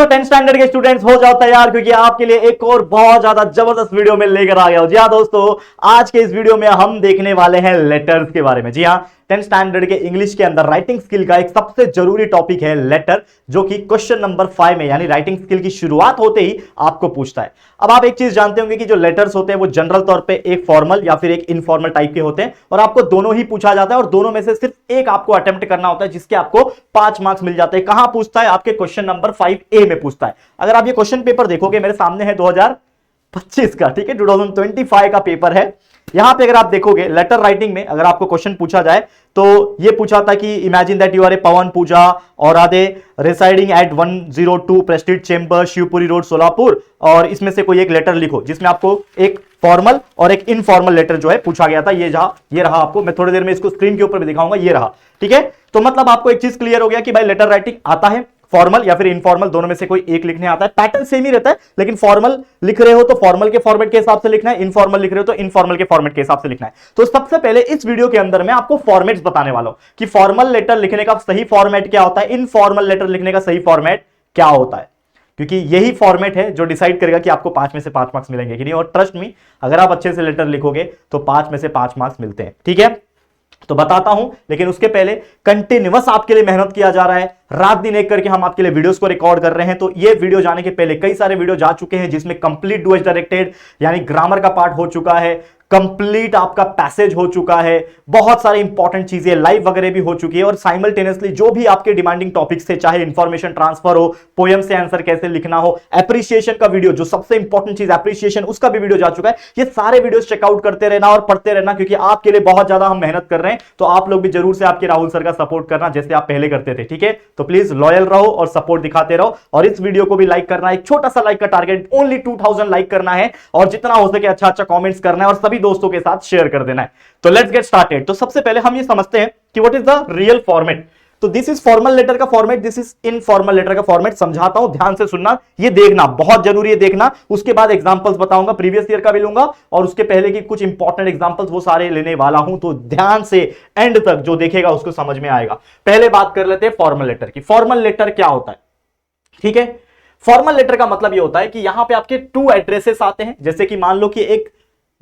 तो 10th standard के students हो जाओ तैयार, क्योंकि आपके लिए एक और बहुत ज्यादा जबरदस्त वीडियो में लेकर आ गया हूं। जी हाँ दोस्तों, आज के इस वीडियो में हम देखने वाले हैं लेटर्स के बारे में। जी हाँ, 10th स्टैंडर्ड के इंग्लिश के अंदर राइटिंग स्किल का एक सबसे जरूरी टॉपिक है लेटर, जो कि क्वेश्चन नंबर 5 में यानी राइटिंग स्किल की शुरुआत होते ही आपको पूछता है। अब आप एक चीज जानते होंगे कि जो लेटर्स होते हैं वो जनरल तौर पे एक फॉर्मल या फिर एक इनफॉर्मल टाइप के होते हैं, और आपको दोनों ही पूछा जाता है, और दोनों में से सिर्फ एक आपको अटेम्प्ट करना होता है, जिसके आपको 5 मार्क्स मिल जाते हैं। कहां पूछता है? आपके क्वेश्चन नंबर 5A में पूछता है। अगर आप ये क्वेश्चन पेपर देखोगे, मेरे सामने है 2025 का, ठीक है, 2025 का पेपर है। यहां पे अगर आप देखोगे लेटर राइटिंग में अगर आपको क्वेश्चन पूछा जाए तो ये पूछा था कि imagine that you are a Pawan Pooja और are they residing at 102 prestige chamber, Shivpuri road, Solapur, और इसमें से कोई एक लेटर लिखो जिसमें आपको एक फॉर्मल और एक इनफॉर्मल लेटर जो है पूछा गया था। ये रहा, आपको मैं थोड़ी देर में इसको स्क्रीन के ऊपर भी दिखाऊंगा। ये रहा, ठीक है। तो मतलब आपको एक चीज क्लियर हो गया कि भाई लेटर राइटिंग आता है, फॉर्मल या फिर इनफॉर्मल, दोनों में से कोई एक लिखने आता है। पैटर्न सेम ही रहता है, लेकिन फॉर्मल लिख रहे हो तो फॉर्मल के फॉर्मेट के हिसाब से लिखना है, इनफॉर्मल लिख रहे हो तो इनफॉर्मल के फॉर्मेट के हिसाब से लिखना है। तो सबसे पहले इस वीडियो के अंदर मैं आपको फॉर्मेट्स बताने वाला हूं कि फॉर्मल लेटर लिखने का सही फॉर्मेट क्या होता है, इनफॉर्मल लेटर लिखने का सही फॉर्मेट क्या होता है, क्योंकि यही फॉर्मेट है जो डिसाइड करेगा कि आपको 5 में से 5 मार्क्स मिलेंगे कि नहीं। और ट्रस्ट मी, अगर आप अच्छे से लेटर लिखोगे तो 5 में से 5 मार्क्स मिलते हैं, ठीक है। तो बताता हूं, लेकिन उसके पहले कंटिन्यूअस आपके लिए मेहनत किया जा रहा है, रात दिन एक करके हम आपके लिए वीडियोस को रिकॉर्ड कर रहे हैं। तो ये वीडियो जाने के पहले कई सारे वीडियो जा चुके हैं जिसमें कंप्लीट डू एज डायरेक्टेड यानी ग्रामर का पार्ट हो चुका है, कंप्लीट आपका पैसेज हो चुका है, बहुत सारी इंपॉर्टेंट चीजें लाइव वगैरह भी हो चुकी है, और साइमल्टेनियसली जो भी आपके डिमांडिंग टॉपिक्स थे, चाहे इंफॉर्मेशन ट्रांसफर हो, पोएम से आंसर कैसे लिखना हो, एप्रिसिएशन का वीडियो, जो सबसे इंपॉर्टेंट चीज एप्रिसिएशन, उसका भी वीडियो जा चुका है। ये सारे वीडियोस चेकआउट करते रहना और पढ़ते रहना, क्योंकि आपके लिए बहुत ज्यादा हम मेहनत कर रहे हैं। तो आप लोग भी जरूर से आपके राहुल सर का सपोर्ट करना जैसे आप पहले करते थे, ठीक है। तो प्लीज लॉयल रहो और सपोर्ट दिखाते रहो, और इस वीडियो को भी लाइक करना, एक छोटा सा लाइक का टारगेट, ओनली 2000 लाइक करना है, और जितना हो सके अच्छा अच्छा कॉमेंट्स करना है, और सभी दोस्तों के साथ शेयर कर देना है। तो लेट्स गेट स्टार्टेड। तो सबसे पहले हम ये समझते हैं कि what is the real format. तो दिस इज फॉर्मल लेटर का format, this is informal letter का फॉर्मेट। समझाता हूं, ध्यान से सुनना, ये देखना बहुत जरूरी है, देखना। उसके बाद एग्जांपल्स बताऊंगा, प्रीवियस ईयर का भी लूंगा, और उसके पहले की कुछ इंपॉर्टेंट एग्जांपल्स वो सारे लेने वाला हूं। तो ध्यान से एंड तक जो देखेगा उसको समझ में आएगा। पहले बात कर लेते हैं फॉर्मल लेटर की। फॉर्मल लेटर क्या होता है, ठीक है। फॉर्मल लेटर का मतलब ये होता है कि यहां पे आपके 2 एड्रेसेस आते हैं। जैसे कि मान लो कि एक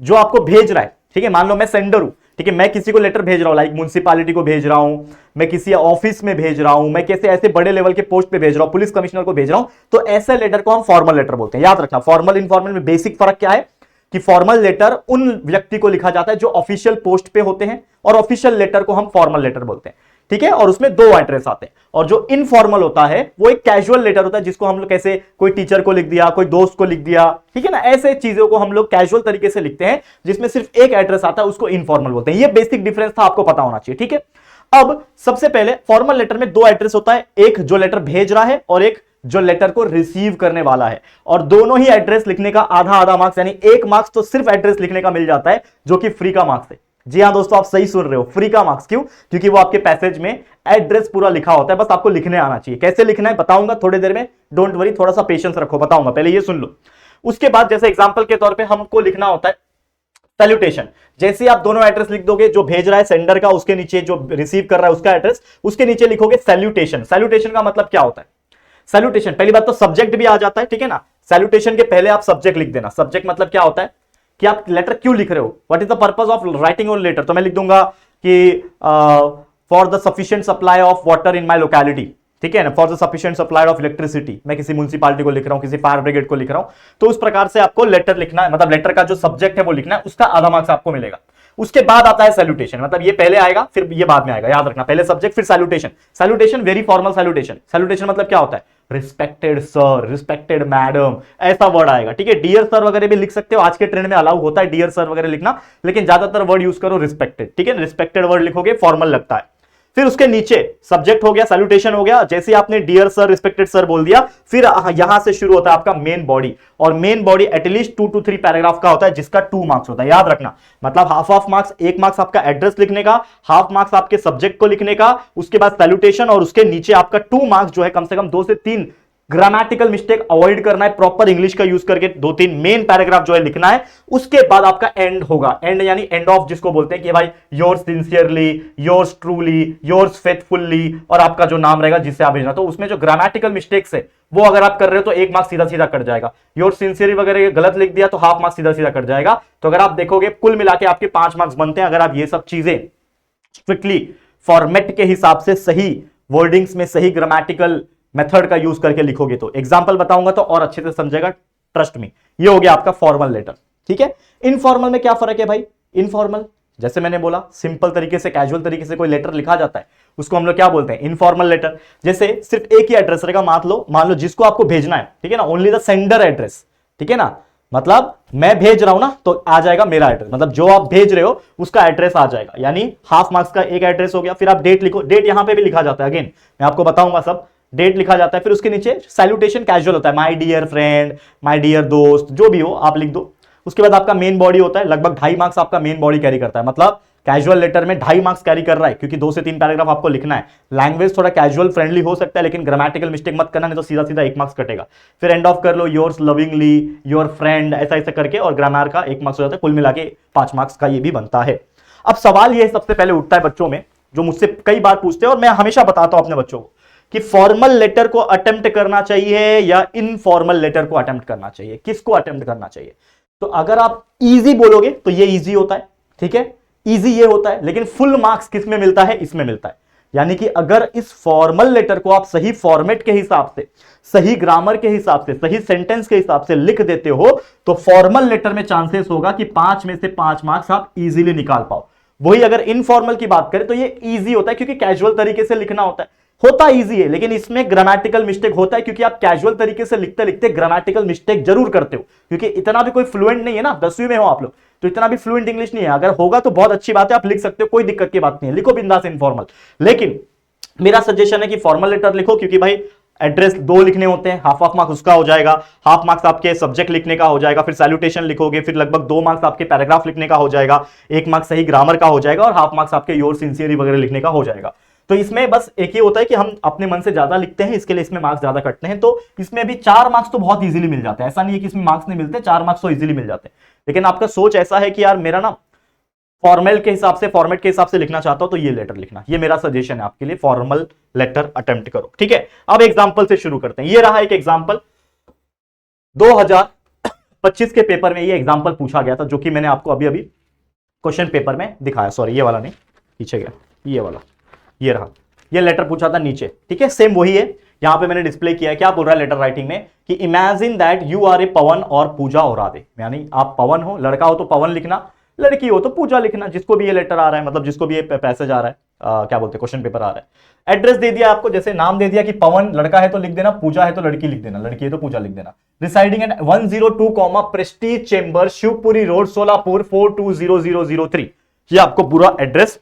जो आपको भेज रहा है, ठीक है, मान लो मैं सेंडर हूं, ठीक है, मैं किसी को लेटर भेज रहा हूं, लाइक म्युनिसिपैलिटी को भेज रहा हूं, मैं किसी ऑफिस में भेज रहा हूं, मैं कैसे ऐसे बड़े लेवल के पोस्ट पे भेज रहा हूं, पुलिस कमिश्नर को भेज रहा हूं, तो ऐसे लेटर को हम फॉर्मल लेटर बोलते हैं। याद रखना, फॉर्मल इनफॉर्मल में बेसिक फर्क क्या है कि फॉर्मल लेटर उन व्यक्ति को लिखा जाता है जो ऑफिशियल पोस्ट पे होते हैं, और ऑफिशियल लेटर को हम फॉर्मल लेटर बोलते हैं, ठीक है। और उसमें 2 एड्रेस आते हैं। और जो इनफॉर्मल होता है वो एक कैजुअल लेटर होता है, जिसको हम लोग कैसे कोई टीचर को लिख दिया, कोई दोस्त को लिख दिया, ठीक है ना, ऐसे चीजों को हम लोग कैजुअल तरीके से लिखते हैं, जिसमें सिर्फ एक एड्रेस आता है, उसको इनफॉर्मल बोलते हैं। ये बेसिक डिफरेंस था, आपको पता होना चाहिए, ठीक है। अब सबसे पहले फॉर्मल लेटर में 2 एड्रेस होता है, एक जो लेटर भेज रहा है और एक जो लेटर को रिसीव करने वाला है। और दोनों ही एड्रेस लिखने का आधा आधा मार्क्स, यानी 1 मार्क्स तो सिर्फ एड्रेस लिखने का मिल जाता है, जो कि फ्री का मार्क्स है। जी हां दोस्तों, आप सही सुन रहे हो, फ्री का मार्क्स। क्यों? क्योंकि वो आपके पैसेज में एड्रेस पूरा लिखा होता है, बस आपको लिखने आना चाहिए। कैसे लिखना है बताऊंगा थोड़ी देर में, डोंट वरी, थोड़ा सा पेशेंस रखो, बताऊंगा, पहले ये सुन लो। उसके बाद जैसे एग्जांपल के तौर पे हमको लिखना होता है सैल्यूटेशन। जैसे आप दोनों एड्रेस लिख दोगे, जो भेज रहा है सेंडर का, उसके नीचे जो रिसीव कर रहा है उसका एड्रेस, उसके नीचे लिखोगे सैल्यूटेशन। सैल्यूटेशन का मतलब क्या होता है? सैल्यूटेशन, पहली बात तो सब्जेक्ट भी आ जाता है, ठीक है ना। सैल्यूटेशन के पहले आप सब्जेक्ट लिख देना। सब्जेक्ट मतलब क्या होता है कि आप लेटर क्यों लिख रहे हो, what is the purpose of writing your letter. तो मैं लिख दूंगा कि for the sufficient supply of water in my locality, ठीक है ना, for the sufficient supply of electricity. मैं किसी म्युनिसिपैलिटी को लिख रहा हूं, किसी फायर ब्रिगेड को लिख रहा हूं, तो उस प्रकार से आपको लेटर लिखना है, मतलब लेटर का जो सब्जेक्ट है वो लिखना है, उसका आधा मार्क्स आपको मिलेगा। उसके बाद आता है सैल्यूटेशन, मतलब ये पहले आएगा फिर ये बाद में आएगा, याद रखना, पहले सब्जेक्ट फिर salutation. Salutation very formal salutation. Salutation मतलब क्या होता है? रिस्पेक्टेड सर, रिस्पेक्टेड मैडम, ऐसा वर्ड आएगा, ठीक है। डियर सर वगैरह भी लिख सकते हो, आज के ट्रेंड में अलाउ होता है डियर सर वगैरह लिखना, लेकिन ज्यादातर वर्ड यूज करो रिस्पेक्टेड, ठीक है। रिस्पेक्टेड वर्ड लिखोगे फॉर्मल लगता है। फिर उसके नीचे सब्जेक्ट हो गया, सैल्यूटेशन हो गया, जैसे आपने डियर सर, रिस्पेक्टेड सर बोल दिया, फिर यहां से शुरू होता है आपका मेन बॉडी। और main body at least 2 to 3 paragraph का होता है, जिसका 2 मार्क्स होता है, याद रखना। मतलब हाफ मार्क्स, 1 मार्क्स आपका एड्रेस लिखने का, हाफ मार्क्स आपके सब्जेक्ट को लिखने का, उसके बाद सैल्यूटेशन, और उसके नीचे आपका 2 मार्क्स जो है कम से कम 2 से 3 ग्रामेटिकल मिस्टेक अवॉइड करना है, प्रॉपर इंग्लिश का यूज करके 2-3 मेन पैराग्राफ जो है लिखना है। उसके बाद आपका एंड होगा, एंड यानी एंड ऑफ जिसको बोलते हैं कि भाई yours sincerely, yours truly, yours faithfully, और आपका जो नाम रहेगा जिससे आप भेजना। तो उसमें जो ग्रामेटिकल मिस्टेक्स है वो अगर आप कर रहे हो तो 1 मार्क्स सीधा सीधा कट जाएगा। योर सिंसियरली वगैरह गलत लिख दिया तो हाफ मार्क्स सीधा सीधा कट जाएगा। तो अगर आप देखोगे कुल मिला के आपके 5 मार्क्स बनते हैं अगर आप ये सब चीजें स्ट्रिक्टली फॉर्मेट के हिसाब से सही वर्डिंग्स में सही ग्रामेटिकल मेथड का यूज करके लिखोगे। तो एग्जांपल बताऊंगा तो और अच्छे से समझेगा, ट्रस्ट मी। ये हो गया आपका फॉर्मल लेटर, ठीक है। इनफॉर्मल में क्या फर्क है भाई? इनफॉर्मल जैसे मैंने बोला सिंपल तरीके से कैजुअल तरीके से कोई लेटर लिखा जाता है उसको हम लोग क्या बोलते हैं? Informal letter. जैसे सिर्फ एक ही एड्रेस रहेगा, मान लो जिसको आपको भेजना है, ठीक है ना, ओनली द सेंडर एड्रेस, ठीक है ना, मतलब मैं भेज रहा हूं ना तो आ जाएगा मेरा एड्रेस, मतलब जो आप भेज रहे हो उसका एड्रेस आ जाएगा, यानी हाफ मार्क्स का एक एड्रेस हो गया। फिर आप डेट लिखो, डेट यहां पे भी लिखा जाता है, अगेन मैं आपको बताऊंगा सब, डेट लिखा जाता है। फिर उसके नीचे सैल्यूटेशन कैजुअल होता है, my dear friend, my dear दोस्त, जो भी हो आप लिख दो। उसके बाद आपका मेन बॉडी होता है, लगभग 2.5 मार्क्स आपका मेन बॉडी कैरी करता है, मतलब कैजुअल लेटर में 2.5 मार्क्स कैरी कर रहा है क्योंकि 2 से 3 पैराग्राफ आपको लिखना है। लैंग्वेज थोड़ा कैजुअल फ्रेंडली हो सकता है लेकिन ग्रामेटिकल मिस्टेक मत करना, नहीं तो सीधा सीधा 1 मार्क्स कटेगा। फिर एंड ऑफ कर लो योर्स लविंगली, योर फ्रेंड, ऐसा ऐसा करके, और ग्रामर का 1 मार्क्स हो जाता है। कुल मिला के 5 मार्क्स का ये भी बनता है। अब सवाल ये सबसे पहले उठता है बच्चों में, जो मुझसे कई बार पूछते हैं और मैं हमेशा बताता हूं अपने बच्चों को कि फॉर्मल लेटर को अटेम्प्ट करना चाहिए या इनफॉर्मल लेटर को अटेम्प्ट करना चाहिए, किसको अटेम्प्ट करना चाहिए। तो अगर आप इजी बोलोगे तो ये इजी होता है, ठीक है, इजी ये होता है, लेकिन फुल मार्क्स किस में मिलता है? इसमें मिलता है। यानी कि अगर इस फॉर्मल लेटर को आप सही फॉर्मेट के हिसाब से, सही ग्रामर के हिसाब से, सही सेंटेंस के हिसाब से लिख देते हो तो फॉर्मल लेटर में चांसेस होगा कि 5 में से 5 मार्क्स आप इजीली निकाल पाओ। वही अगर इनफॉर्मल की बात करें तो ये इजी होता है क्योंकि कैजुअल तरीके से लिखना होता इजी है, लेकिन इसमें ग्रामेटिकल मिस्टेक होता है क्योंकि आप कैजुअल तरीके से लिखते लिखते ग्रामेटिकल मिस्टेक जरूर करते हो, क्योंकि इतना भी कोई फ्लुएंट नहीं है ना, 10वीं में हो आप लोग तो इतना भी फ्लुएंट इंग्लिश नहीं है। अगर होगा तो बहुत अच्छी बात है, आप लिख सकते हो, कोई दिक्कत की बात नहीं है, लिखो बिंदास इनफॉर्मल। लेकिन मेरा सजेशन है कि फॉर्मल लेटर लिखो, क्योंकि भाई एड्रेस 2 लिखने होते हैं, हाफ मार्क्स उसका हो जाएगा, हाफ मार्क्स आपके सब्जेक्ट लिखने का हो जाएगा, फिर सैल्यूटेशन लिखोगे, फिर लगभग 2 मार्क्स आपके पैराग्राफ लिखने का हो जाएगा, 1 मार्क्स सही ग्रामर का हो जाएगा और हाफ मार्क्स आपके योर सिंसियरली वगैरह लिखने का हो जाएगा। तो इसमें बस एक ही होता है कि हम अपने मन से ज्यादा लिखते हैं, इसके लिए इसमें मार्क्स ज्यादा कटते हैं। तो इसमें भी 4 मार्क्स तो बहुत इजीली मिल जाते हैं, ऐसा नहीं है कि इसमें मार्क्स नहीं मिलते, 4 मार्क्स तो इजीली मिल जाते हैं। लेकिन आपका सोच ऐसा है कि यार मेरा ना फॉर्मेट के हिसाब से लिखना चाहता हूं तो ये लेटर लिखना, ये मेरा सजेशन है आपके लिए, फॉर्मल लेटर अटेम्प्ट करो, ठीक है। अब एग्जांपल से शुरू करते हैं। ये रहा एक एग्जांपल, 2025 के पेपर में ये एग्जांपल पूछा गया था, जो कि मैंने आपको अभी अभी क्वेश्चन पेपर में दिखाया, सॉरी ये वाला नहीं, पीछे गया, ये वाला, ये रहा, ये लेटर पूछा था नीचे, ठीक है, सेम वही है। यहां पे मैंने डिस्प्ले किया है, क्या बोल रहा है लेटर राइटिंग में कि imagine that you are a पवन और पूजा और राधे, यानी आप पवन हो, लड़का हो तो पवन लिखना, लड़की हो तो पूजा लिखना, जिसको भी ये लेटर आ रहा है, मतलब जिसको भी ये पैसेज आ रहा है, क्या बोलते हैं, क्वेश्चन पेपर आ रहा है। एड्रेस दे दिया आपको, जैसे नाम दे दिया कि पवन लड़का है तो लिख देना, पूजा है तो लड़की लिख देना, लड़की है तो पूजा लिख देना। Residing at 102, prestige chamber, Shivpuri road, Solapur 420003, ये आपको पूरा एड्रेस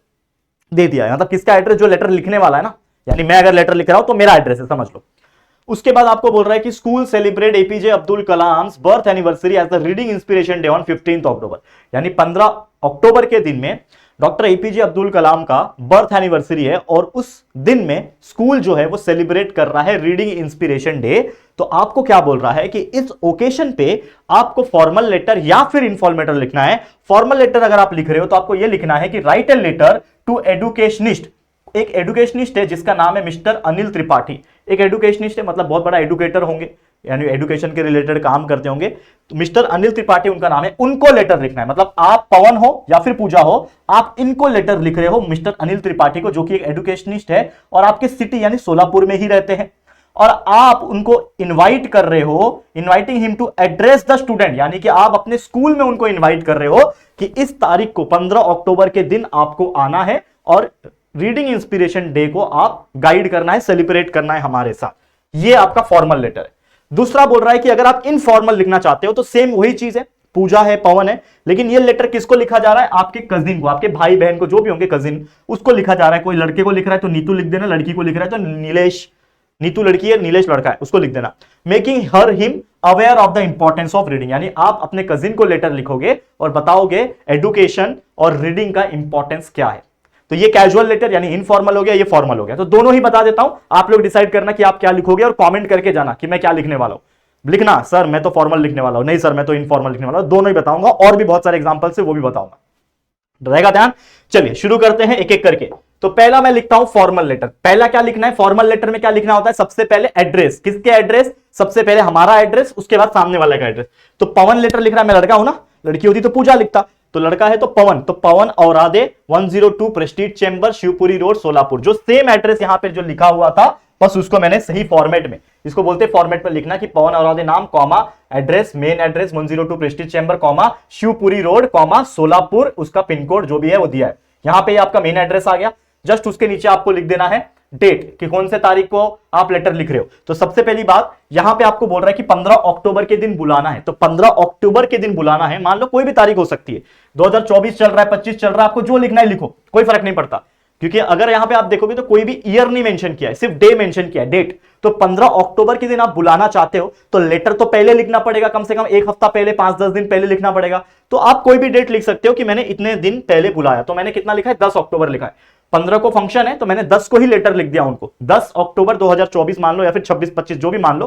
दे दिया है, मतलब किसका एड्रेस? जो लेटर लिखने वाला है ना, यानी मैं अगर लेटर लिख रहा हूं तो मेरा एड्रेस है, समझ लो। उसके बाद आपको बोल रहा है कि school celebrate APJ Abdul Kalam birth anniversary as the reading inspiration day on 15 October, यानी 15 अक्टूबर के दिन में डॉक्टर एपीजे अब्दुल कलाम का बर्थ एनिवर्सरी है और उस दिन में स्कूल जो है वो सेलिब्रेट कर रहा है रीडिंग इंस्पिरेशन डे। तो आपको क्या बोल रहा है कि इस ओकेशन पे आपको फॉर्मल लेटर या फिर इनफॉर्मल लेटर लिखना है। फॉर्मल लेटर अगर आप लिख रहे हो तो आपको यह लिखना है कि राइट ए लेटर टू एडुकेशनिस्ट, एक एडुकेशनिस्ट है जिसका नाम है मिस्टर अनिल त्रिपाठी, एक एडुकेशनिस्ट है, मतलब बहुत बड़ा एडुकेटर होंगे, यानी एडुकेशन के रिलेटेड काम करते होंगे, तो मिस्टर अनिल त्रिपाठी उनका नाम है, उनको लेटर लिखना है। मतलब आप पवन हो या फिर पूजा हो, आप इनको लेटर लिख रहे हो, मिस्टर अनिल त्रिपाठी को, जो कि एक एडुकेशनिस्ट है और आपके सिटी यानी सोलापुर में ही रहते हैं, और आप उनको इनवाइट कर रहे हो, inviting him to address the student, यानी कि आप अपने स्कूल में उनको इनवाइट कर रहे हो कि इस तारीख को 15 अक्टूबर के दिन आपको आना है और रीडिंग इंस्पिरेशन डे को आप गाइड करना है, सेलिब्रेट करना है हमारे साथ। ये आपका फॉर्मल लेटर है। दूसरा बोल रहा है कि अगर आप इनफॉर्मल लिखना चाहते हो तो सेम वही चीज है, पूजा है, पवन है, लेकिन ये लेटर किसको लिखा जा रहा है? आपके कजिन को, आपके भाई बहन को, जो भी होंगे कजिन, उसको लिखा जा रहा है। कोई लड़के को लिख रहा है तो नीतू लिख देना, लड़की को लिख रहा है तो नीलेश, नीतू लड़की है, नीलेश लड़का है, उसको लिख देना। Making her him aware of the importance of reading, यानी आप अपने कजिन को लेटर लिखोगे और बताओगे एडुकेशन और रीडिंग का इंपॉर्टेंस क्या है। तो ये कैजुअल लेटर यानी इनफॉर्मल हो गया, ये फॉर्मल हो गया। तो दोनों ही बता देता हूं, आप लोग डिसाइड करना कि आप क्या लिखोगे और कमेंट करके जाना कि मैं क्या लिखने वाला हूं। लिखना सर मैं तो फॉर्मल लिखने वाला हूं, नहीं सर मैं तो इनफॉर्मल लिखने वाला हूं, दोनों ही बताऊंगा, और भी बहुत सारे एग्जांपल से वो भी बताऊंगा, रहेगा ध्यान। चलिए शुरू करते हैं एक एक करके। तो पहला मैं लिखता हूं फॉर्मल लेटर। पहला क्या लिखना है फॉर्मल लेटर में, क्या लिखना होता है, सबसे पहले एड्रेस, किसके एड्रेस, सबसे पहले हमारा एड्रेस, उसके बाद सामने वाले का एड्रेस। तो पवन लेटर लिख रहा है, मैं लड़का हूं ना, लड़की होती तो पूजा लिखता, तो लड़का है तो पवन औरादे 102 Prestige chamber Shivpuri road Solapur, जो सेम एड्रेस यहां पे जो लिखा हुआ था बस उसको मैंने सही फॉर्मेट में, इसको बोलते हैं फॉर्मेट में लिखना कि पवन औरादे नाम comma address main address 102 Prestige chamber comma Shivpuri road comma Solapur, उसका पिन कोड जो भी है वो दिया है। यहां पे आपका मेन एड्रेस आ गया। जस्ट उसके नीचे आपको लिख देना है डेट कि कौन से तारीख को आप लेटर लिख रहे हो। तो सबसे पहली बात यहां पे आपको बोल रहा है कि 15 अक्टूबर के दिन बुलाना है, तो 15 अक्टूबर के दिन बुलाना है, मान लो कोई भी तारीख हो सकती है, 2024 चल रहा है, 25 चल रहा है, आपको जो लिखना है लिखो, कोई फर्क नहीं पड़ता, क्योंकि अगर यहां पे आप देखोगे तो कोई भी ईयर नहीं मेंशन किया है, सिर्फ डे मेंशन किया है, डेट। तो 15 अक्टूबर के दिन आप बुलाना चाहते हो तो लेटर तो पहले लिखना पड़ेगा, कम से कम एक हफ्ता पहले, 5-10 दिन पहले लिखना पड़ेगा। तो आप कोई भी डेट लिख सकते हो कि मैंने इतने दिन पहले बुलाया, तो मैंने कितना लिखा है, 10 अक्टूबर लिखा है। 15 को फंक्शन है तो मैंने 10 को ही लेटर लिख दिया उनको, 10 अक्टूबर 2024 मान लो, या फिर 26-25 जो भी मान लो,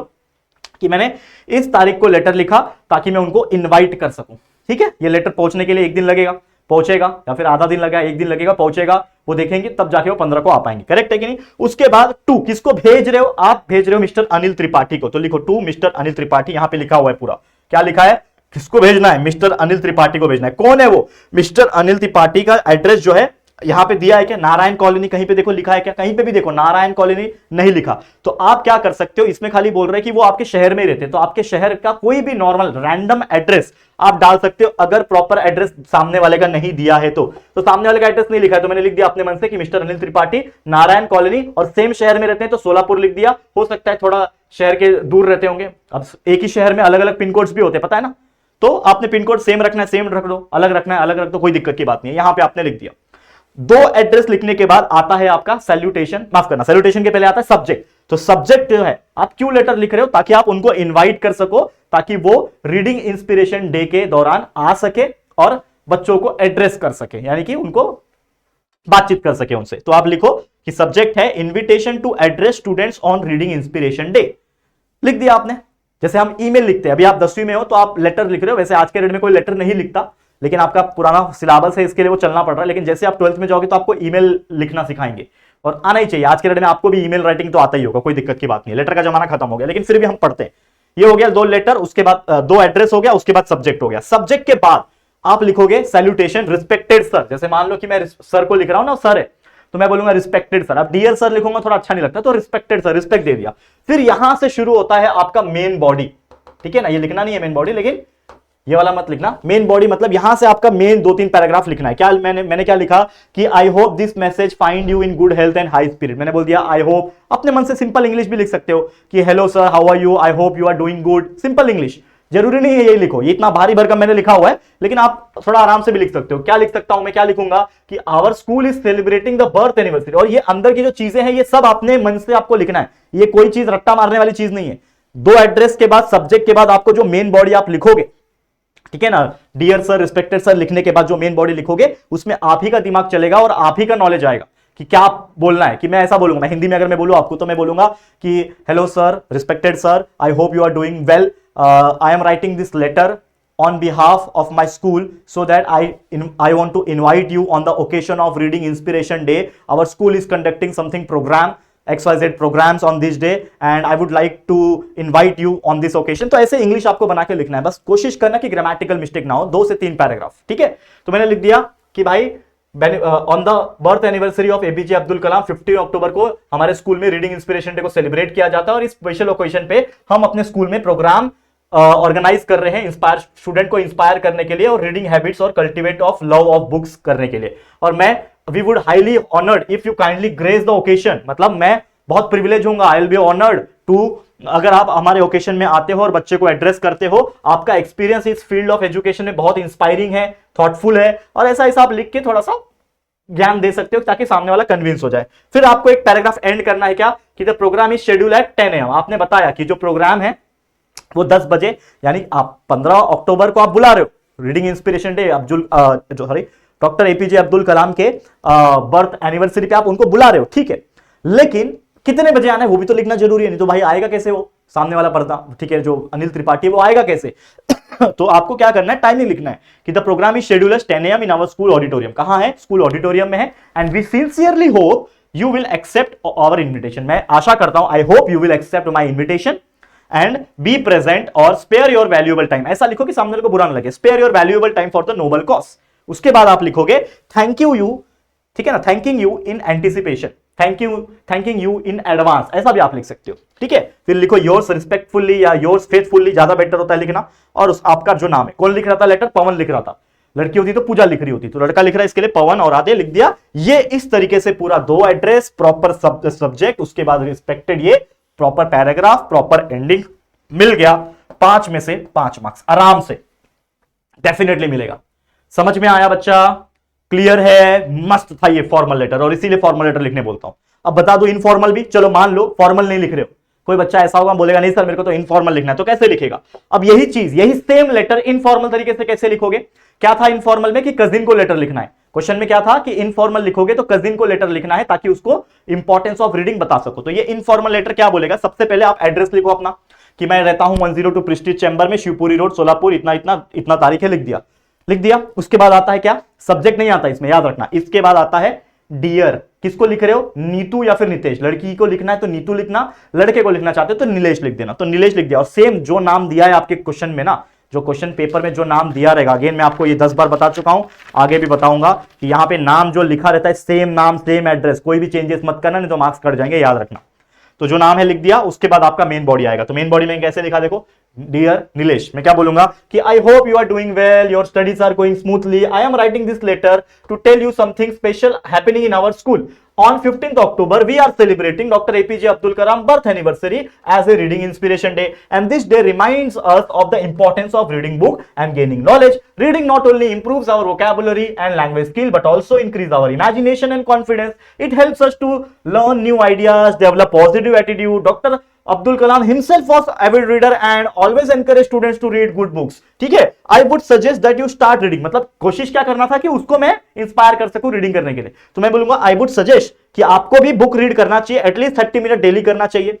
कि मैंने इस तारीख को लेटर लिखा ताकि मैं उनको इनवाइट कर सकूं। ठीक है, ये लेटर पहुंचने के लिए एक दिन लगेगा, पहुंचेगा, या फिर आधा दिन लगेगा, एक दिन लगेगा, पहुंचेगा, वो देखेंगे तब जाके वो 15 को आ पाएंगे। करेक्ट है कि नहीं। उसके बाद टू, किसको भेज रहे हो, आप भेज रहे हो मिस्टर अनिल त्रिपाठी को, तो लिखो टू मिस्टर अनिल त्रिपाठी, यहां पे लिखा हुआ है पूरा, क्या लिखा है, किसको भेजना है, मिस्टर अनिल त्रिपाठी को भेजना है। कौन है वो, मिस्टर अनिल त्रिपाठी का एड्रेस जो है यहां पे दिया है क्या, नारायण कॉलोनी, कहीं पे देखो लिखा है क्या, कहीं पे भी देखो नारायण कॉलोनी नहीं लिखा। तो आप क्या कर सकते हो, इसमें खाली बोल रहे हैं कि वो आपके शहर में ही रहते हैं, तो आपके शहर का कोई भी नॉर्मल रैंडम एड्रेस आप डाल सकते हो, अगर प्रॉपर एड्रेस सामने वाले का नहीं दिया है तो सामने वाले का एड्रेस नहीं लिखा है तो मैंने लिख दिया अपने मन से कि मिस्टर अनिल त्रिपाठी नारायण कॉलोनी, और सेम शहर में रहते हैं तो सोलापुर लिख दिया। हो सकता है थोड़ा शहर के दूर रहते होंगे, अब एक ही शहर में अलग अलग पिन कोड्स भी होते हैं, पता है ना, तो आपने पिन कोड सेम रखना है सेम रख दो, अलग रखना है अलग रख दो, कोई दिक्कत की बात नहीं है। यहां पे आपने लिख दिया। दो एड्रेस लिखने के बाद आता है आपका सैल्यूटेशन, माफ करना, सैल्यूटेशन के पहले आता है सब्जेक्ट। तो सब्जेक्ट जो है आप क्यों लेटर लिख रहे हो, ताकि आप उनको इनवाइट कर सको, ताकि वो रीडिंग इंस्पिरेशन डे के दौरान आ सके और बच्चों को एड्रेस कर सके, यानी कि उनको बातचीत कर सके उनसे। तो आप लिखो कि सब्जेक्ट है invitation to address students on reading inspiration day, लिख दिया आपने। जैसे हम ईमेल लिखते हैं, अभी आप 10वीं में हो तो आप लेटर लिख रहे हो, वैसे आज के डेट में कोई लेटर नहीं लिखता, लेकिन आपका पुराना सिलेबस है इसके लिए वो चलना पड़ रहा है, लेकिन जैसे आप 12th में जाओगे तो आपको ईमेल लिखना सिखाएंगे और आना ही चाहिए। आज के डेट में आपको भी ईमेल राइटिंग तो आता ही होगा, कोई दिक्कत की बात नहीं है, लेटर का जमाना खत्म हो गया, लेकिन फिर भी हम पढ़ते हैं। ये हो गया दो लेटर, उसके बाद दो एड्रेस हो गया, उसके बाद सब्जेक्ट हो गया। सब्जेक्ट के बाद आप लिखोगे सैल्यूटेशन रिस्पेक्टेड सर। जैसे मान लो कि मैं सर को लिख रहा हूं ना, सर है तो मैं बोलूंगा रिस्पेक्टेड सर। अब डियर सर लिखूंगा थोड़ा अच्छा नहीं लगता, तो रिस्पेक्टेड सर, रिस्पेक्ट दे दिया। फिर यहां से शुरू होता है आपका मेन बॉडी, ठीक है ना, ये लिखना नहीं है मेन बॉडी, लेकिन ये वाला मत लिखना। मेन बॉडी मतलब यहां से आपका मेन 2-3 पैराग्राफ लिखना है। क्या मैंने क्या लिखा कि I hope this message find you in good health and high spirit, मैंने बोल दिया आई होप। अपने मन से सिंपल इंग्लिश भी लिख सकते हो कि hello sir how are you, I hope you are doing good, simple English, जरूरी नहीं है यही लिखो, ये इतना भारी भरकम मैंने लिखा हुआ है, लेकिन आप थोड़ा आराम से भी लिख सकते हो। क्या लिख सकता हूं मैं, क्या लिखूंगा कि our school is celebrating the birth anniversary, और ये अंदर की जो चीजें हैं ये सब अपने मन से आपको लिखना है, ये कोई चीज रट्टा मारने वाली चीज नहीं है। दो एड्रेस के बाद सब्जेक्ट के बाद आपको जो मेन बॉडी आप लिखोगे, ठीक है ना, डियर सर रिस्पेक्टेड सर लिखने के बाद जो मेन बॉडी लिखोगे उसमें आप ही का दिमाग चलेगा और आप ही का नॉलेज आएगा कि क्या बोलना है। कि मैं ऐसा बोलूंगा, मैं हिंदी में अगर मैं बोलूं आपको तो मैं बोलूंगा कि hello sir respected sir, I hope you are doing well, I am writing this letter on behalf of my school so that I want to invite you on the occasion of reading inspiration day. Our school is conducting something program XYZ programs on this day and I would like to invite you on this occasion. तो ऐसे English आपको बना के लिखना है, बस कोशिश करना कि ग्रामेटिकल मिस्टेक ना हो। 2 से 3 पैराग्राफ, ठीक है। तो मैंने लिख दिया कि भाई on the birth anniversary of APJ Abdul Kalam 15 October को हमारे स्कूल में रीडिंग इंस्पिरेशन डे को सेलिब्रेट किया जाता है और इस स्पेशल ओकेजन पे हम अपने स्कूल में प्रोग्राम ऑर्गेनाइज कर रहे हैं इंस्पायर स्टूडेंट को इंस्पायर करने के लिए और रीडिंग हैबिट्स और cultivate of love of books करने के लिए। और मैं we would highly honoured if you kindly grace the occasion, मतलब मैं बहुत प्रिविलेज होऊंगा, I will be honoured to, अगर आप हमारे ओकेशन में आते हो और बच्चे को एड्रेस करते हो। आपका एक्सपीरियंस इस फील्ड ऑफ एजुकेशन में बहुत इंस्पायरिंग है, थॉटफुल है, और ऐसा ऐसा आप लिख के थोड़ा सा ज्ञान दे सकते हो ताकि सामने वाला कन्विंस हो जाए। फिर आपको एक पैराग्राफ एंड करना है क्या कि the programme is schedule at 10 AM। आपने बताया कि जो प्रोग्राम है वो 10 बजे, यानी आप 15 अक्टूबर को आप बुला रहे हो reading inspiration day, doctor APJ Abdul Kalam के बर्थ एनिवर्सरी पे आप उनको बुला रहे हो, ठीक है, लेकिन कितने बजे आना है वो भी तो लिखना जरूरी है, नहीं तो भाई आएगा कैसे वो सामने वाला पर्दा, ठीक है, जो अनिल त्रिपाठी वो आएगा कैसे तो आपको क्या करना है, टाइमिंग लिखना है कि the programme is scheduled as 10 AM in our school auditorium. कहां है, स्कूल ऑडिटोरियम में है। And we sincerely hope you will accept our invitation. मैं आशा करता हूं, I hope you will accept my invitation and be present और spare your valuable time. ऐसा लिखो कि सामने वाले को बुरा ना लगे, spare your valuable time for the noble cause. उसके बाद आप लिखोगे थैंक यू, ठीक है ना, thanking you in anticipation, thanking you in advance, ऐसा भी आप लिख सकते हो, ठीक है। फिर लिखो योर्स रिस्पेक्टफुल्ली या योर्स फेथफुल्ली, ज्यादा बेटर होता है लिखना। और उस आपका जो नाम है, कौन लिख रहा था लेटर, पवन लिख रहा था। लड़की होती तो पूजा लिख रही होती, तो लड़का लिख रहा है इसके लिए पवन और आधे लिख दिया। ये इस तरीके से पूरा 2 एड्रेस, प्रॉपर सब्जेक्ट, उसके बाद रिस्पेक्टेड, ये प्रॉपर पैराग्राफ, प्रॉपर एंडिंग मिल गया। 5 में से 5 मार्क्स आराम से डेफिनेटली मिलेगा। समझ में आया बच्चा, क्लियर है, मस्त था ये फॉर्मल लेटर, और इसीलिए फॉर्मल लेटर लिखने बोलता हूं। अब बता दो इनफॉर्मल भी, चलो मान लो फॉर्मल नहीं लिख रहे हो, कोई बच्चा ऐसा होगा बोलेगा नहीं सर मेरे को तो इनफॉर्मल लिखना है, तो कैसे लिखेगा। अब यही चीज, यही सेम लेटर इनफॉर्मल तरीके से कैसे लिखोगे। क्या था इनफॉर्मल में कि कजिन को लेटर लिखना है। क्वेश्चन में क्या था कि इनफॉर्मल लिखोगे तो कजिन को लेटर लिखना है ताकि उसको इंपॉर्टेंस ऑफ रीडिंग बता सको। तो ये इनफॉर्मल लेटर क्या बोलेगा, सबसे पहले आप एड्रेस लिखो अपना कि मैं रहता हूं 102 प्रेस्टीज चैम्बर में, शिवपुरी रोड, सोलापुर, इतना इतना इतना तारीख है, लिख दिया। उसके बाद आता है क्या, सब्जेक्ट नहीं आता इसमें, याद रखना। इसके बाद आता है डियर, किसको लिख रहे हो, नीतू या फिर नितेश। लड़की को लिखना है तो नीतू लिखना, लड़के को लिखना चाहते हो तो नीलेश लिख देना, तो नीलेश लिख दिया। और सेम जो नाम दिया है आपके क्वेश्चन में ना, जो क्वेश्चन पेपर में जो नाम दिया रहेगा, अगेन मैं आपको ये 10 बार बता चुका हूं, आगे भी बताऊंगा कि यहां पे नाम जो लिखा रहता है सेम नाम सेम एड्रेस, कोई भी चेंजेस मत करना, नहीं तो मार्क्स कट जाएंगे, याद रखना। तो जो नाम है लिख दिया, उसके बाद आपका मेन बॉडी आएगा। तो मेन बॉडी में कैसे लिखा, देखो डियर नीलेश, मैं क्या बोलूंगा कि I hope you are doing well, your studies are going smoothly, I am writing this letter to tell you something special happening in our school. On 15th October, we are celebrating Dr. APJ Abdul Kalam birth anniversary as a reading inspiration day, and this day reminds us of the importance of reading book and gaining knowledge. Reading not only improves our vocabulary and language skill, but also increase our imagination and confidence. It helps us to learn new ideas, develop positive attitude. Dr. Abdul Kalam himself was avid reader and always encouraged students to read good books. ठीक है, I would suggest that you start reading. मतलब कोशिश क्या करना था कि उसको मैं इंस्पायर कर सकूं रीडिंग करने के लिए। तो मैं बोलूंगा I would suggest कि आपको भी बुक रीड करना चाहिए, एटलीस्ट 30 मिनट डेली करना चाहिए,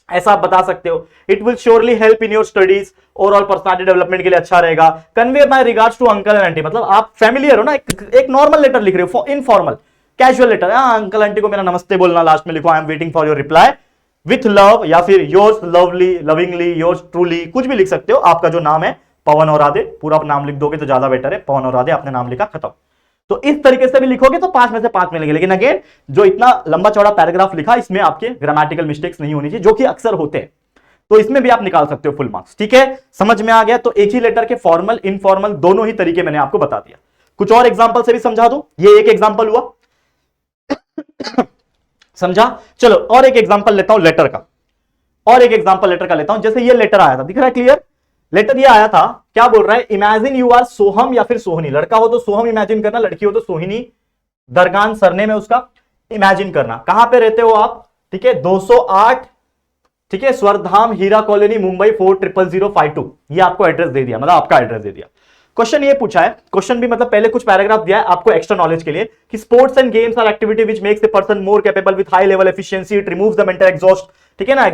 ऐसा आप बता सकते हो। It will surely help in your studies, overall personality development के लिए अच्छा रहेगा। Convey my regards to uncle and aunty, मतलब आप फैमिलियर हो ना, एक नॉर्मल लेटर लिख रहे हो, informal casual letter. Uncle aunty को मेरा नमस्ते बोलना, लास्ट में लिखो I am waiting for your reply with love, या फिर yours lovely, lovingly, yours truly, कुछ भी लिख सकते हो। आपका जो नाम है पवन और राधे, पूरा नाम लिख दोगे तो ज्यादा बेटर है, पवन और राधे आपने नाम लिखा, खत्म। तो इस तरीके से भी लिखोगे तो 5 में से 5 मिलेंगे। लेकिन अगेन जो इतना लंबा चौड़ा पैराग्राफ लिखा, इसमें आपके ग्रामेटिकल मिस्टेक्स नहीं होनी चाहिए, जो कि अक्सर होते हैं, तो इसमें भी आप निकाल सकते हो फुल मार्क्स। ठीक है, समझ में आ गया। तो एक ही लेटर के फॉर्मल इनफॉर्मल दोनों ही तरीके मैंने आपको बता दिया। कुछ और एग्जांपल से भी समझा दूं, ये एक एग्जांपल हुआ समझा। चलो और एक एग्जांपल लेता हूं लेटर का, और एक एग्जांपल लेटर का लेता हूं। जैसे ये लेटर आया था, दिख रहा है क्लियर, लेटर ये आया था, क्या बोल रहा है, इमेजिन यू आर सोहम या फिर सोहनी। लड़का हो तो सोहम इमेजिन करना, लड़की हो तो सोहिनी, दरगान सरनेम है उसका, इमेजिन करना। कहां पे रहते हो आप, ठीक है, 208, ठीक है, स्वरधाम हीरा कॉलोनी मुंबई 400052, ये आपको एड्रेस दे दिया, मतलब आपका एड्रेस दे दिया। क्वेश्चन ये पूछा है, क्वेश्चन भी मतलब पहले कुछ पैराग्राफ दिया है आपको एक्स्ट्रा नॉलेज के लिए कि sports and games are activity which makes a person more capable with high level efficiency, it removes the mental exhaust, ठीक है ना,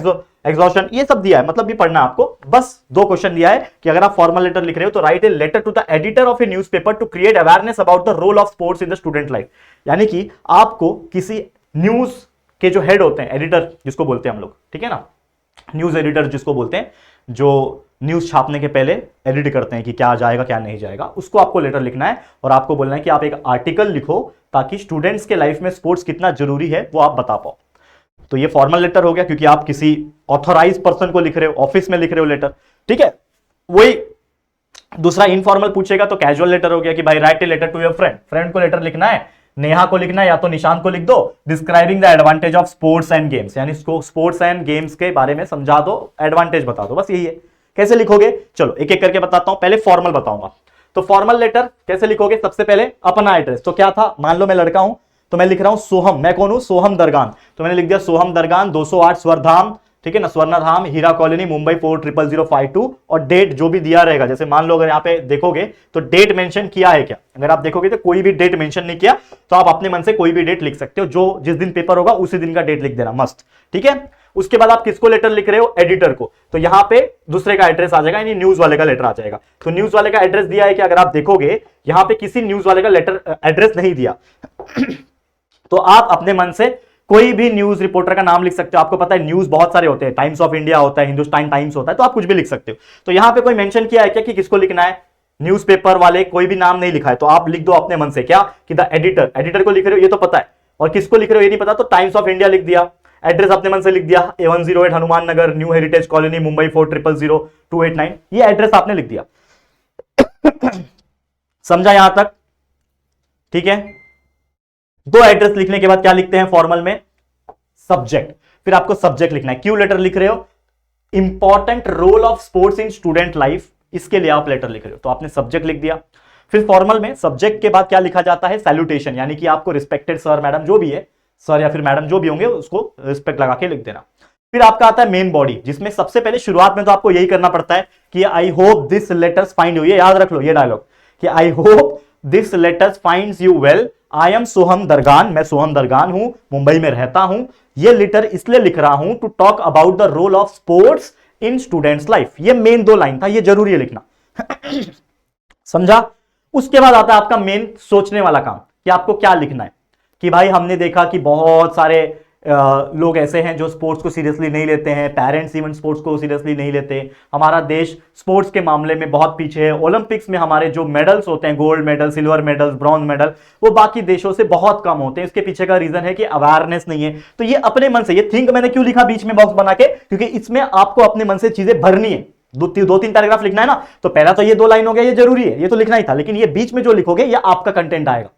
एग्जॉस्शन, ये सब दिया है, मतलब भी पढ़ना आपको। बस 2 क्वेश्चन दिया है कि अगर आप फॉर्मल लेटर लिख रहे हो तो write a letter to the editor of a newspaper to create awareness about the role of sports in the student life. यानी कि आपको किसी न्यूज के जो हेड होते हैं, एडिटर जिसको बोलते हैं हम लोग, ठीक है ना, न्यूज एडिटर जिसको बोलते हैं, जो न्यूज छापने के पहले एडिट करते हैं कि क्या जाएगा क्या नहीं जाएगा, उसको आपको लेटर लिखना है और आपको बोलना है कि आप एक आर्टिकल लिखो ताकि स्टूडेंट्स के लाइफ में स्पोर्ट्स कितना जरूरी है वो आप बता पाओ। तो ये फॉर्मल लेटर हो गया, क्योंकि आप किसी ऑथोराइज पर्सन को लिख रहे हो, ऑफिस में लिख रहे हो लेटर, ठीक है। वही दूसरा इनफॉर्मल पूछेगा तो कैजुअल लेटर हो गया कि भाई write a letter to your friend, friend को लेटर लिखना है, नेहा को लिखना है या तो निशांत को लिख दो, describing the advantage of sports and games, यानी इसको स्पोर्ट्स एंड गेम्स के बारे में समझा दो, एडवांटेज बता दो, बस यही है। कैसे लिखोगे, चलो एक एक करके बताता हूं, पहले फॉर्मल बताऊंगा। तो फॉर्मल लेटर कैसे लिखोगे, सबसे पहले अपना एड्रेस, तो क्या था, मान लो मैं लड़का हूं तो मैं लिख रहा हूं सोहम, मैं कौन हूं, सोहम दरगान, तो मैंने लिख दिया सोहम दरगान 208 स्वरधाम, ठीक है ना, स्वर्णधाम हीरा कॉलोनी मुंबई 400052 और डेट जो भी दिया रहेगा, जैसे मान लो अगर यहाँ पे देखोगे तो डेट मेंशन किया है क्या, अगर आप देखोगे तो कोई भी डेट मेंशन नहीं किया, तो आप अपने मन से कोई भी डेट लिख सकते हो, जो जिस दिन पेपर होगा उसी दिन का डेट लिख देना मस्त, ठीक है। उसके बाद आप किसको लेटर लिख रहे हो, एडिटर को, तो यहां पे दूसरे का एड्रेस आ जाएगा, यानी न्यूज वाले का लेटर आ जाएगा। तो न्यूज वाले का एड्रेस दिया है कि अगर आप देखोगे यहां पे किसी न्यूज वाले का लेटर एड्रेस नहीं दिया तो आप अपने मन से कोई भी न्यूज रिपोर्टर का नाम लिख सकते हो। आपको पता है न्यूज बहुत सारे होते हैं, टाइम्स ऑफ इंडिया होता है, हिंदुस्तान टाइम्स होता है, तो आप कुछ भी लिख सकते हो। तो यहां पे कोई मेंशन किया है क्या कि किसको लिखना है, न्यूज़पेपर वाले कोई भी नाम नहीं लिखा है, तो आप लिख दो अपने मन से क्या कि द एडिटर, एडिटर को लिख रहे हो ये तो पता है, और किसको लिख रहे हो ये नहीं पता, तो टाइम्स ऑफ इंडिया लिख दिया। एड्रेस अपने मन से लिख दिया, A108 Hanuman Nagar, new heritage colony, Mumbai 40000289, ये एड्रेस आपने लिख दिया। समझा यहां तक, ठीक है। दो एड्रेस लिखने के बाद क्या लिखते हैं फॉर्मल में, सब्जेक्ट। फिर आपको सब्जेक्ट लिखना है, क्यों लेटर लिख रहे हो, important role of sports in student life, इसके लिए आप लेटर लिख रहे हो, तो आपने सब्जेक्ट लिख दिया। फिर फॉर्मल में सब्जेक्ट के बाद क्या लिखा जाता है, सैल्यूटेशन, यानी कि आपको रिस्पेक्टेड सर मैडम जो भी है, सर या फिर मैडम जो भी होंगे उसको रिस्पेक्ट लगा के लिख देना। फिर आपका आता है मेन बॉडी, जिसमें सबसे पहले शुरुआत में तो आपको यही करना पड़ता है कि I hope this letters find you, ये याद रख लो ये डायलॉग कि I hope this letters finds you well, I am Soham Dargan, मैं सोहम दरगान हूं, मुंबई में रहता हूं, ये लेटर इसलिए लिख रहा हूं to talk about the role of sports in students life. ये मेन दो लाइन था, ये जरूरी है लिखना। समझा। उसके बाद आता है आपका मेन सोचने वाला काम कि आपको क्या लिखना है, कि भाई हमने देखा कि बहुत सारे लोग ऐसे हैं जो स्पोर्ट्स को सीरियसली नहीं लेते हैं, पेरेंट्स इवन स्पोर्ट्स को सीरियसली नहीं लेते, हमारा देश स्पोर्ट्स के मामले में बहुत पीछे है, ओलंपिक्स में हमारे जो मेडल्स होते हैं, gold medal, silver medals, bronze medal, वो बाकी देशों से बहुत कम होते हैं। इसके पीछे का रीजन है कि अवेयरनेस नहीं है। तो ये अपने मन से, ये थिंक मैंने क्यों लिखा बीच में बॉक्स बना के, क्योंकि इसमें आपको अपने मन से चीजें भरनी है। दो तीन पैराग्राफ लिखना है ना, तो पहला तो ये दो लाइन हो गया, ये जरूरी है, ये तो लिखना ही था, लेकिन ये बीच में जो लिखोगे ये आपका कंटेंट आएगा।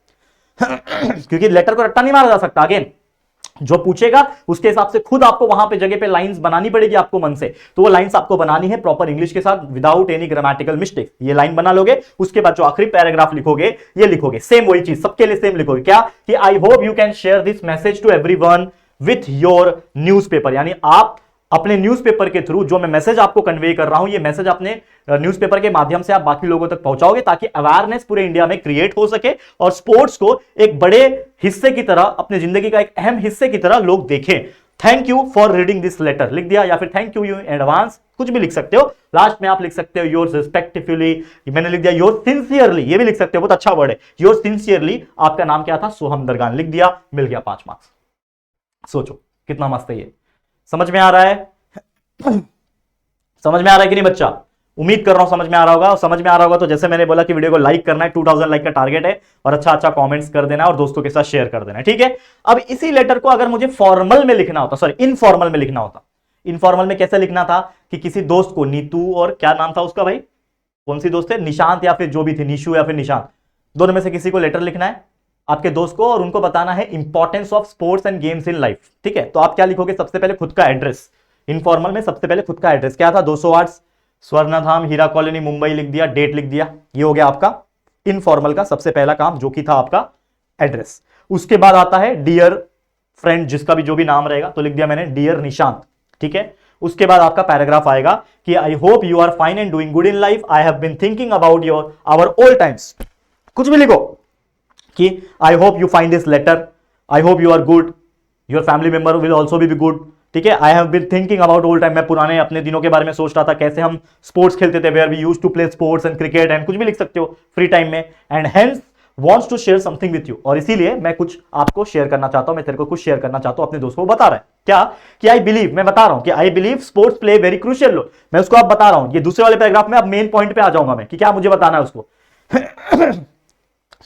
क्योंकि लेटर को रट्टा नहीं मारा जा सकता, अगेन जो पूछेगा उसके हिसाब से खुद आपको वहां पे जगह पे लाइंस बनानी पड़ेगी आपको मन से, तो वो लाइंस आपको बनानी है प्रॉपर इंग्लिश के साथ, विदाउट एनी ग्रामेटिकल मिस्टेक। ये लाइन बना लोगे, उसके बाद जो आखिरी पैराग्राफ लिखोगे ये लिखोगे सेम वही चीज, सबके लिए सेम लिखोगे क्या कि I hope you can share this message to everyone with your newspaper, यानी आप अपने न्यूज़पेपर के थ्रू जो मैं मैसेज आपको कन्वे कर रहा हूं, ये मैसेज अपने न्यूज़पेपर के माध्यम से आप बाकी लोगों तक पहुंचाओगे, ताकि अवेयरनेस पूरे इंडिया में क्रिएट हो सके और स्पोर्ट्स को एक बड़े हिस्से की तरह, अपनी जिंदगी का एक अहम हिस्से की तरह लोग देखें। Thank you for reading this letter लिख दिया, या फिर थैंक यू इन एडवांस, कुछ भी लिख सकते हो। लास्ट में आप लिख सकते हो योर रिस्पेक्टफुली, मैंने लिख दिया योर सिंसियरली, ये भी लिख सकते हो, बहुत अच्छा वर्ड है योर सिंसियरली। आपका नाम क्या था, सोहम दरगान, लिख दिया, मिल गया 5 मार्क्स। सोचो कितना मस्त है ये। समझ में आ रहा है, समझ में आ रहा है कि नहीं बच्चा, उम्मीद कर रहा हूं समझ में आ रहा होगा। और समझ में आ रहा होगा तो जैसे मैंने बोला कि वीडियो को लाइक करना है, 2000 लाइक का टारगेट है, और अच्छा अच्छा कमेंट्स कर देना और दोस्तों के साथ शेयर कर देना, ठीक है। अब इसी लेटर को अगर मुझे फॉर्मल में लिखना होता, सॉरी इनफॉर्मल में लिखना होता, इनफॉर्मल में कैसे लिखना था कि किसी दोस्त को, नीतू और क्या नाम था उसका भाई, कौन सी दोस्त है, निशांत या फिर जो भी थी, निशु या फिर निशांत, दोनों में से किसी को लेटर लिखना है आपके दोस्त को, और उनको बताना है importance of sports and games in life, ठीक है। तो आप क्या लिखोगे, सबसे पहले खुद का एड्रेस, इनफॉर्मल में सबसे पहले खुद का एड्रेस क्या था, 208 स्वर्णधाम हीरा कॉलोनी मुंबई लिख दिया, डेट लिख दिया, ये हो गया आपका इनफॉर्मल का सबसे पहला काम, जो कि था आपका एड्रेस। उसके बाद आता है डियर फ्रेंड, जिसका भी जो भी नाम रहेगा, तो लिख दिया मैंने डियर निशांत, ठीक है। उसके बाद आपका पैराग्राफ आएगा कि I hope you are fine and doing good in life, I have been thinking about your our old times, कुछ भी लिखो कि I hope you find this letter, I hope you are good, your family member will also be good, ठीक है। I have been thinking about old time, मैं पुराने अपने दिनों के बारे में सोच रहा था, कैसे हम स्पोर्ट्स खेलते थे, where we used to play sports and cricket and, कुछ भी लिख सकते हो फ्री टाइम में, and hence wants to share something with you, और इसीलिए मैं कुछ आपको शेयर करना चाहता हूं, मैं तेरे को कुछ शेयर करना चाहता हूं, अपने दोस्तों को बता रहा है क्या कि आई बिलीव, मैं बता रहा हूं कि I believe sports play very crucial role, मैं उसको आप बता रहा हूं। ये दूसरे वाले पैराग्राफ में अब मेन पॉइंट पे आ जाऊंगा मैं कि क्या मुझे बताना है उसको।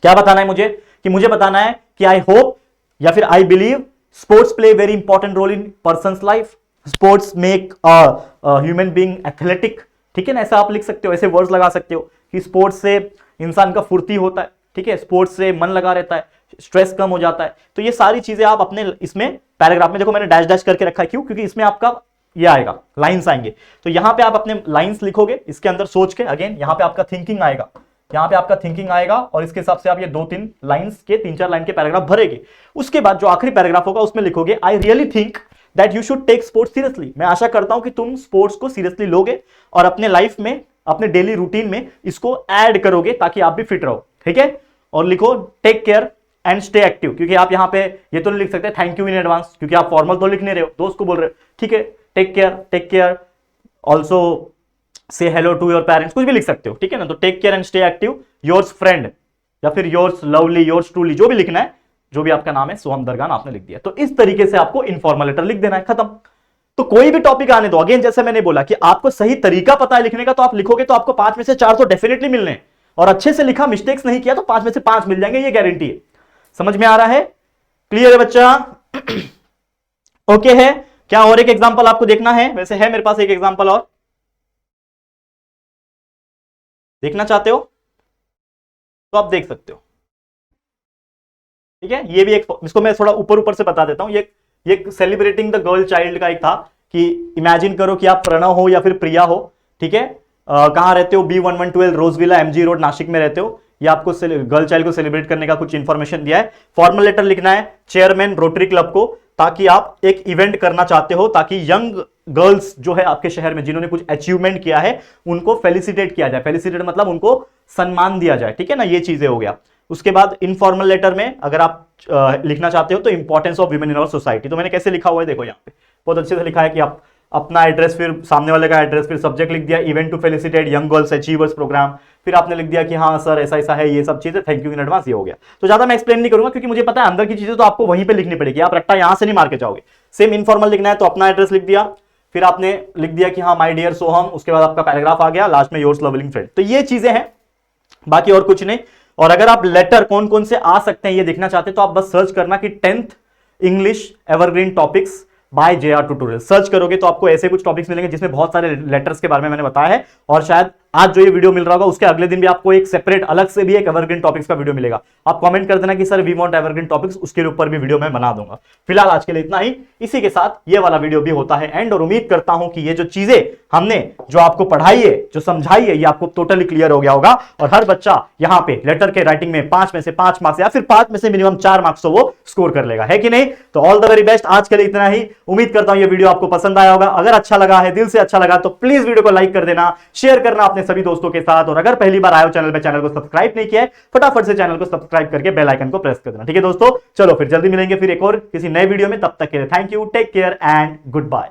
क्या बताना है मुझे, कि मुझे बताना है कि आई होप या फिर I believe sports play very important role in person's life, sports make human being athletic, ठीक है ना, ऐसा आप लिख सकते हो, ऐसे वर्ड्स लगा सकते हो कि स्पोर्ट्स से इंसान का फुर्ती होता है, ठीक है, स्पोर्ट्स से मन लगा रहता है, स्ट्रेस कम हो जाता है। तो ये सारी चीजें आप अपने इसमें पैराग्राफ में, देखो मैंने डैश डैश करके रखा है, क्यों, क्योंकि इसमें आपका ये आएगा, लाइंस आएंगे, तो यहां पे आप अपने लाइंस लिखोगे, इसके अंदर सोच के, अगेन यहां पे आपका थिंकिंग आएगा, यहां पे आपका थिंकिंग आएगा, और इसके हिसाब से आप ये 2-3 लाइंस के 3-4 लाइन के पैराग्राफ भरेंगे। उसके बाद जो आखिरी पैराग्राफ होगा उसमें लिखोगे I really think that you should take sports seriously. मैं आशा करता हूं कि तुम स्पोर्ट्स को सीरियसली लोगे और अपने लाइफ में, अपने डेली रूटीन में इसको ऐड करोगे ताकि आप भी फिट रहो, ठीक है। और लिखो take care and stay active, क्योंकि आप यहां पे ये तो नहीं लिख सकते थैंक यू इन एडवांस, क्योंकि आप फॉर्मल तो लिख नहीं रहे हो, दोस्त को बोल रहे हो, ठीक है। Take care also say hello to your parents, कुछ भी लिख सकते हो, ठीक है ना। तो take care and stay active, yours friend या फिर योर्स लवली, योर्स ट्रूली, जो भी लिखना है, जो भी आपका नाम है, सोहम दरगान आपने लिख दिया। तो इस तरीके से आपको इनफॉर्मल लेटर लिख देना है, खत्म। तो कोई भी टॉपिक आने दो, अगेन जैसे मैंने बोला कि आपको सही तरीका पता है लिखने का, तो आप लिखोगे तो आपको 5 में से 4 तो डेफिनेटली मिलने हैं, और अच्छे से लिखा, मिस्टेक्स नहीं किया तो 5 में से 5 मिल जाएंगे, ये गारंटी है। समझ में आ रहा है? क्लियर है बच्चा? ओके है क्या? और एक एग्जांपल आपको देखना है? वैसे है मेरे पास एक एग्जांपल और, देखना चाहते हो तो आप देख सकते हो, ठीक है। ये भी एक, इसको मैं थोड़ा ऊपर ऊपर से बता देता हूं। ये सेलिब्रेटिंग द गर्ल चाइल्ड का एक था कि इमेजिन करो कि आप प्रणव हो या फिर प्रिया हो, ठीक है। कहां रहते हो? B1112 रोजविला MG रोड नासिक में रहते हो। ये आपको गर्ल चाइल्ड को सेलिब्रेट करने का कुछ इंफॉर्मेशन दिया है। फॉर्मल लेटर लिखना है चेयरमैन रोटरी क्लब को, ताकि आप एक इवेंट करना चाहते हो, ताकि यंग गर्ल्स जो है आपके शहर में जिन्होंने कुछ अचीवमेंट किया है उनको फेलिसिटेट किया जाए। फेलिसिटेट मतलब उनको सम्मान दिया जाए, ठीक है ना। ये चीजें हो गया। उसके बाद इनफॉर्मल लेटर में अगर आप लिखना चाहते हो तो importance of women in our society, तो मैंने कैसे लिखा हुआ है देखो, यहाँ पे बहुत अच्छे से लिखा है कि आप अपना एड्रेस, फिर सामने वाले का एड्रेस, फिर सब्जेक्ट लिख दिया event to felicitate young girls achievers program, फिर आपने लिख दिया कि हाँ सर ऐसा ऐसा है, ये सब चीजें, थैंक यू इन एडवांस। ये हो गया। तो ज्यादा मैं एक्सप्लेन नहीं करूंगा क्योंकि मुझे पता है अंदर की चीजें तो आपको वहीं पे लिखनी पड़ेगी, आप रट्टा यहां से नहीं मार के जाओगे। सेम इनफॉर्मल लिखना है तो अपना एड्रेस लिख दिया, फिर आपने लिख दिया कि हाँ माय डियर सोहम, उसके बाद आपका पैराग्राफ आ गया, लास्ट में योर्स लवलिंग फ्रेंड। तो ये चीजें हैं, बाकी और कुछ नहीं। और अगर आप लेटर कौन कौन से आ सकते हैं ये देखना चाहते हैं तो आप बस सर्च करना कि 10th English evergreen topics by JR tutorial, search करोगे तो आपको ऐसे कुछ टॉपिक्स मिलेंगे जिसमें बहुत सारे लेटर्स के बारे में मैंने बताया है। और शायद आज जो ये वीडियो मिल रहा होगा उसके अगले दिन भी आपको एक सेपरेट अलग से भी एक एवरग्रीन टॉपिक्स का वीडियो मिलेगा। आप कमेंट कर देना कि sir we want evergreen topics, उसके ऊपर भी वीडियो मैं बना दूंगा। फिलहाल आज के लिए इतना ही। इसी के साथ ये वाला वीडियो भी होता है एंड, और उम्मीद करता हूं कि ये जो चीजें हमने जो आपको पढ़ाई है, जो समझाई है, ये आपको टोटली क्लियर हो गया होगा। और हर बच्चा यहाँ पे लेटर के राइटिंग में 5 में से 5 मार्क्स या फिर 5 में से मिनिमम 4 मार्क्स तो वो स्कोर कर लेगा, है कि नहीं? तो ऑल द वेरी बेस्ट। आज के लिए इतना ही। उम्मीद करता हूं ये वीडियो आपको पसंद आया होगा। अगर अच्छा लगा है, दिल से अच्छा लगा, तो प्लीज वीडियो को लाइक कर देना, शेयर करना अपने सभी दोस्तों के साथ। और अगर पहली बार आए हो चैनल पे, चैनल को सब्सक्राइब नहीं किया है, फटाफट से चैनल को सब्सक्राइब करके बेल आइकन को प्रेस कर देना, ठीक है दोस्तों। चलो फिर जल्दी मिलेंगे फिर एक और किसी नए वीडियो में, तब तक के लिए thank you, take care and good bye.